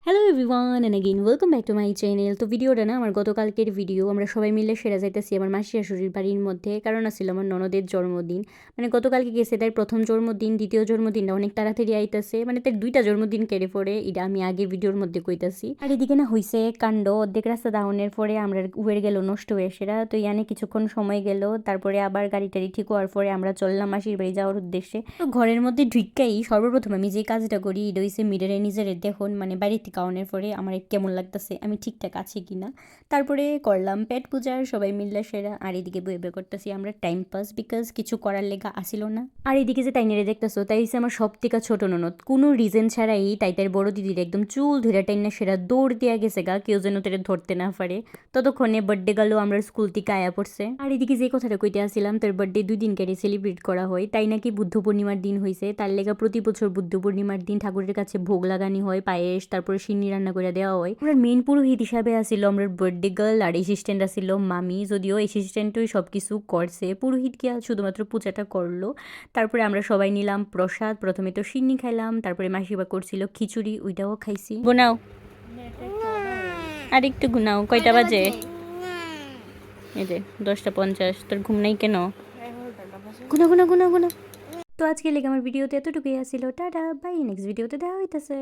Hello everyone and again welcome back to my channel. তো ভিডিওটা না আমার গতকালকের ভিডিও। আমরা সবাই মিলে সেরা যাইতেছি আমার মাসি শাশুড়ির বাড়ির মধ্যে, কারণ আসছিল আমার ননদের জন্মদিন। মানে গতকালকে গেছে তার প্রথম জন্মদিন, দ্বিতীয় জন্মদিনটা অনেক তাড়াতাড়ি আইতেছে, মানে তার দুইটা জন্মদিন কেড়ে পড়ে, এটা আমি আগে ভিডিওর মধ্যে কইতাছি। আর এদিকে না হইছে কাণ্ড, অর্ধেক রাস্তা দাউনের পরে আমরা উবের গেল নষ্ট হয়ে সেরা। তো ইয়ানে কিছুক্ষণ সময় গেল, তারপরে আবার গাড়ি টাড়ি ঠিক হওয়ার পরে আমরা চললাম মাসির বাড়ি যাওয়ার উদ্দেশ্যে। তো ঘরের মধ্যে ঢুকাই সর্বপ্রথম আমি যে কাজটা করি এটা হইছে মিররে নিজের দেখুন, মানে বাড়ি থেকে আউনের পরে আমার কেমন লাগতেছে, আমি ঠিকঠাক আছি কিনা। তারপরে করলাম পেট পূজার সবাই মিললে সেরা। আর এদিকে বই বই করতেছি আমরা টাইম পাস, বিকজ কিছু করার লেগা আসিল না। আর এদিকে যে তাই নেড়ে দেখতেছো, তাই হচ্ছে আমার সব থেকে ছোট ননদ, কোনো রিজন ছাড়াই তাই তার বড় দিদির একদম চুল ধরে টাইনা সেরা দৌড় দেওয়া গেছে গা, কেউ যেন তাদের ধরতে না পারে। ততক্ষণে বার্থডে গেল, আমরা স্কুল থেকে আয়া পড়ছে। আর এদিকে যে কথাটা কইতে আসছিলাম, তার বার্থডে 2 দিন কেটে সেলিব্রেট করা হয়, তাই নাকি বুদ্ধ পূর্ণিমার দিন হয়েছে, তার লেগা প্রতি বছর বুদ্ধ পূর্ণিমার দিন ঠাকুরের কাছে ভোগ লাগানি হয়, পায়েস, তারপরে সিন্নি রান্না করে দেওয়া হয়। আমরা মেন পুরোহিত হিসাবে আসিল আমরা বার্থডে গার্ল, আর অ্যাসিস্ট্যান্ট আসিল মামি, যদিও অ্যাসিস্ট্যান্টই সব কিছু করছে, পুরোহিত গিয়া শুধুমাত্র পূজাটা করলো। তারপরে আমরা সবাই নিলাম প্রসাদ, প্রথমে তো সিন্নি খাইলাম, তারপরে মাসিবা করছিল খিচুড়ি, ওইটাও খাইছি। গুনাও আর একটু গুনাও, কয়টা বাজে? এই যে 10:50। তোর ঘুম নাই কেন? গুনা গুনা গুনা গুনা। তো আজকে লেগে আমার ভিডিওতে এতটুকুই আসছিল। টাটা, বাই, নেক্সট ভিডিওতে দেখা হইতাছে।